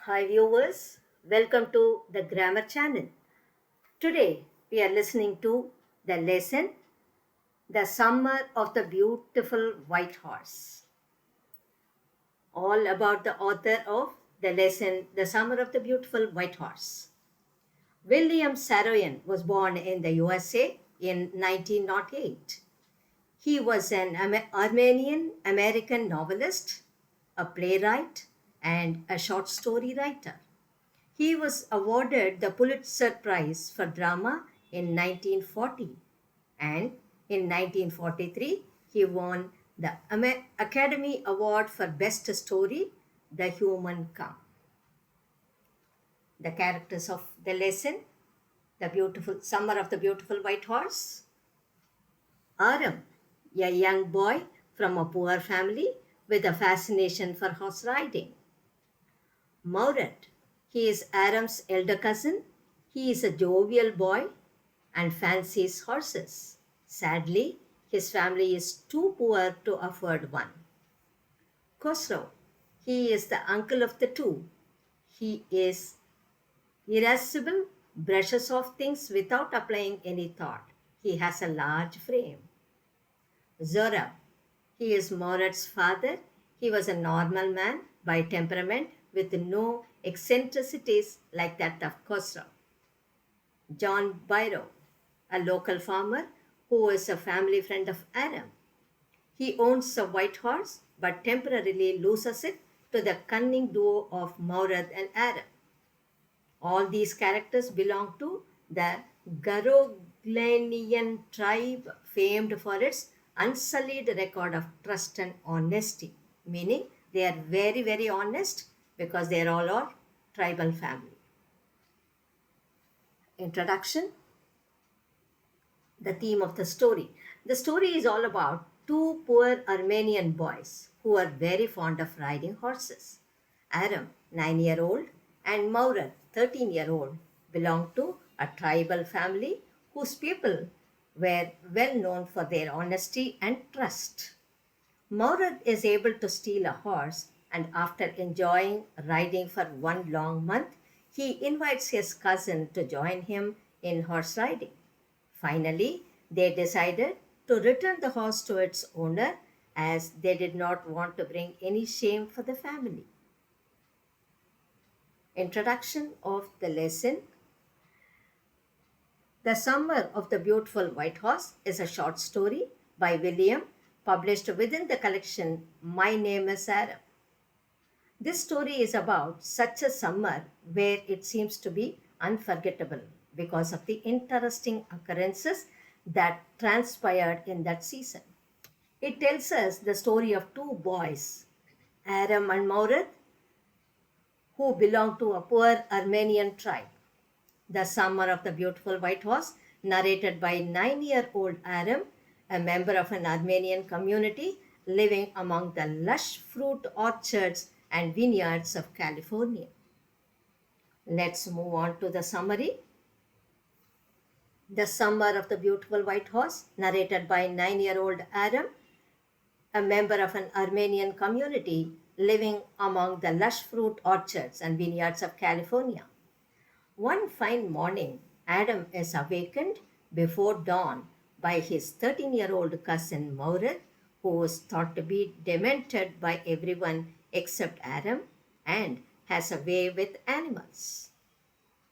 Hi viewers, welcome to the Grammar Channel. Today we are listening to the lesson The Summer of the Beautiful White Horse. All about the author of the lesson The Summer of the Beautiful White Horse. William Saroyan was born in the USA in 1908. He was an Armenian American novelist, a playwright, and a short story writer. He was awarded the Pulitzer Prize for Drama in 1940, and in 1943 he won the Academy Award for Best Story, The Human Come. The characters of the lesson, The Beautiful Summer of the Beautiful White Horse. Aram, a young boy from a poor family with a fascination for horse riding. Maurad, he is Aram's elder cousin. He is a jovial boy and fancies horses. Sadly, his family is too poor to afford one. Khosrow, he is the uncle of the two. He is irascible, brushes off things without applying any thought. He has a large frame. Zora, he is Maurad's father. He was a normal man by temperament with no eccentricities like that of Khosrow. John Byrow, a local farmer who is a family friend of Aram. He owns a white horse but temporarily loses it to the cunning duo of Maurad and Aram. All these characters belong to the Garoglanian tribe famed for its unsullied record of trust and honesty, meaning they are very, very honest because they are all our tribal family. Introduction. The theme of the story. The story is all about two poor Armenian boys who are very fond of riding horses. Aram, 9-year-old, and Maurad, 13-year-old, belong to a tribal family whose people were well known for their honesty and trust. Maurad is able to steal a horse, and after enjoying riding for one long month, he invites his cousin to join him in horse riding. Finally, they decided to return the horse to its owner as they did not want to bring any shame for the family. Introduction of the lesson. The Summer of the Beautiful White Horse is a short story by William, published within the collection My Name is Aram. This story is about such a summer where it seems to be unforgettable because of the interesting occurrences that transpired in that season. It tells us the story of two boys, Aram and Maurad, who belong to a poor Armenian tribe. The Summer of the Beautiful White Horse, narrated by 9-year-old Aram, a member of an Armenian community living among the lush fruit orchards and vineyards of California. Let's move on to the summary. The Summer of the Beautiful White Horse, narrated by 9-year-old Aram, a member of an Armenian community living among the lush fruit orchards and vineyards of California. One fine morning, Adam is awakened before dawn by his 13-year-old cousin Maurad, who is thought to be demented by everyone except Adam and has a way with animals.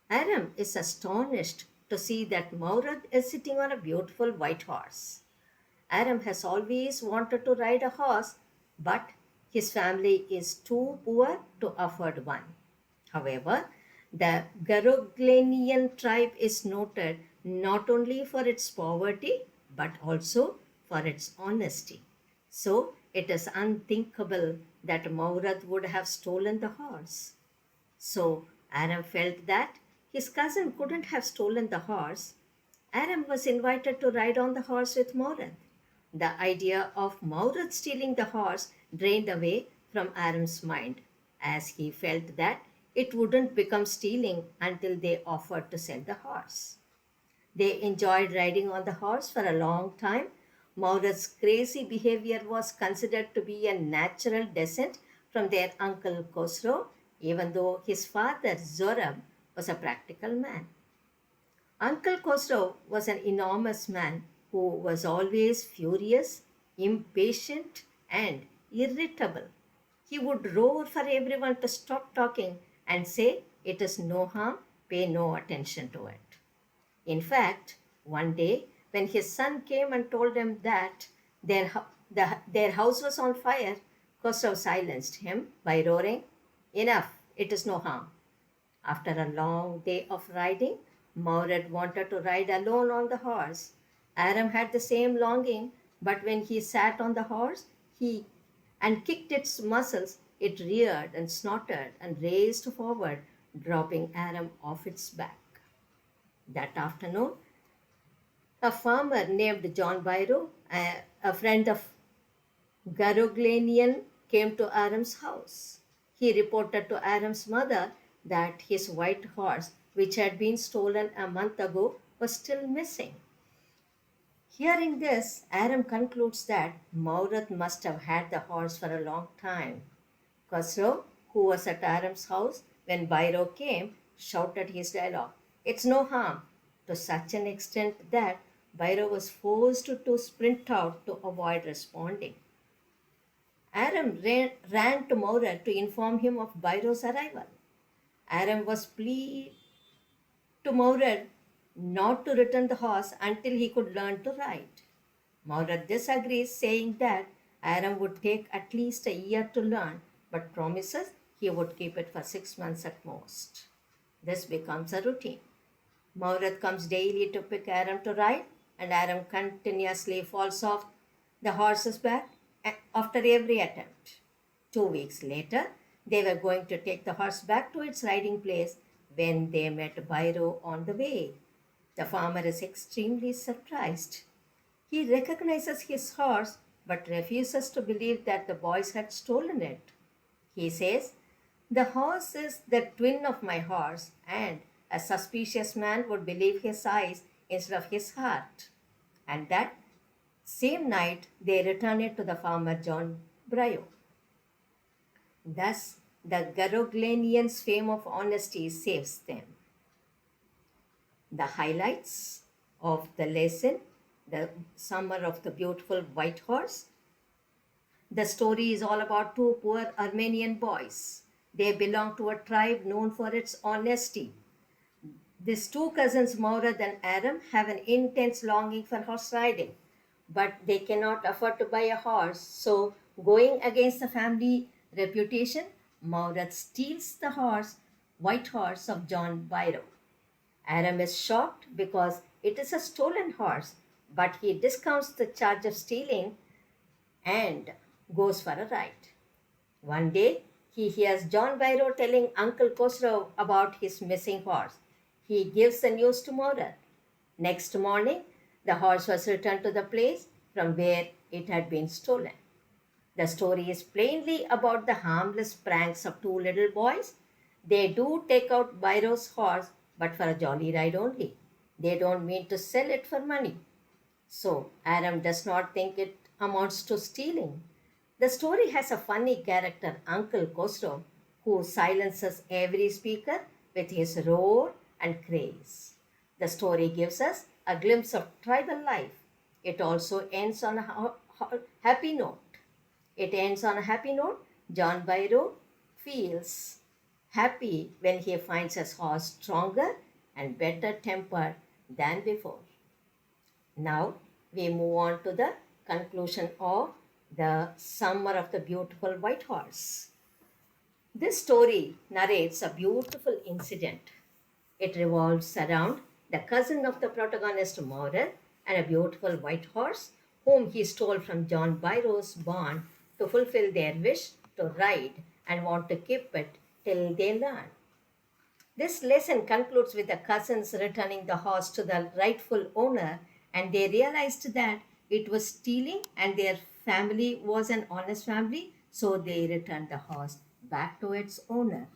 Adam is astonished to see that Maurad is sitting on a beautiful white horse. Adam has always wanted to ride a horse, but his family is too poor to afford one. However, the Garoglanian tribe is noted not only for its poverty but also for its honesty. So it is unthinkable that Maurad would have stolen the horse. So Aram felt that his cousin couldn't have stolen the horse. Aram was invited to ride on the horse with Maurad. The idea of Maurad stealing the horse drained away from Aram's mind, as he felt that it wouldn't become stealing until they offered to sell the horse. They enjoyed riding on the horse for a long time. Maurad's crazy behavior was considered to be a natural descent from their uncle Khosrow, even though his father Zoram was a practical man. Uncle Khosrow was an enormous man who was always furious, impatient, and irritable. He would roar for everyone to stop talking and say, "It is no harm, pay no attention to it." In fact, one day when his son came and told him that their house was on fire, Khosrow silenced him by roaring, "Enough, it is no harm." After a long day of riding, Maurad wanted to ride alone on the horse. Aram had the same longing, but when he sat on the horse he and kicked its muscles, it reared and snorted and raced forward, dropping Aram off its back. That afternoon, a farmer named John Byro, a friend of Garoglanian, came to Aram's house. He reported to Aram's mother that his white horse, which had been stolen a month ago, was still missing. Hearing this, Aram concludes that Maurat must have had the horse for a long time. Khosrow, who was at Aram's house when Byro came, shouted his dialogue, "It's no harm," to such an extent that Byro was forced to sprint out to avoid responding. Aram ran to Maurad to inform him of Byro's arrival. Aram was pleading to Maurad not to return the horse until he could learn to ride. Maurad disagrees, saying that Aram would take at least a year to learn, but promises he would keep it for 6 months at most. This becomes a routine. Maurad comes daily to pick Aram to ride, and Aram continuously falls off the horse's back after every attempt. 2 weeks later, they were going to take the horse back to its riding place when they met Byro on the way. The farmer is extremely surprised. He recognizes his horse but refuses to believe that the boys had stolen it. He says, "The horse is the twin of my horse, and a suspicious man would believe his eyes instead of his heart." And that same night they return it to the farmer John Bryo. Thus, the Garoglanians' fame of honesty saves them. The highlights of the lesson: the summer of the beautiful white horse. The story is all about two poor Armenian boys. They belong to a tribe known for its honesty. These two cousins, Maurad and Aram, have an intense longing for horse riding, but they cannot afford to buy a horse. So, going against the family reputation, Maurad steals the white horse of John Byro. Aram is shocked because it is a stolen horse, but he discounts the charge of stealing and goes for a ride. One day, he hears John Byro telling Uncle Khosrow about his missing horse. He gives the news to Maurad. Next morning, the horse was returned to the place from where it had been stolen. The story is plainly about the harmless pranks of two little boys. They do take out Byro's horse, but for a jolly ride only. They don't mean to sell it for money. So, Aram does not think it amounts to stealing. The story has a funny character, Uncle Khosrow, who silences every speaker with his roar and craze. The story gives us a glimpse of tribal life. It also ends on a happy note. It ends on a happy note. John Byro feels happy when he finds his horse stronger and better tempered than before. Now we move on to the conclusion of the summer of the beautiful white horse. This story narrates a beautiful incident. It revolves around the cousin of the protagonist, Maurad, and a beautiful white horse whom he stole from John Byro's barn to fulfill their wish to ride and want to keep it till they learn. This lesson concludes with the cousins returning the horse to the rightful owner, and they realized that it was stealing and their family was an honest family, so they returned the horse back to its owner.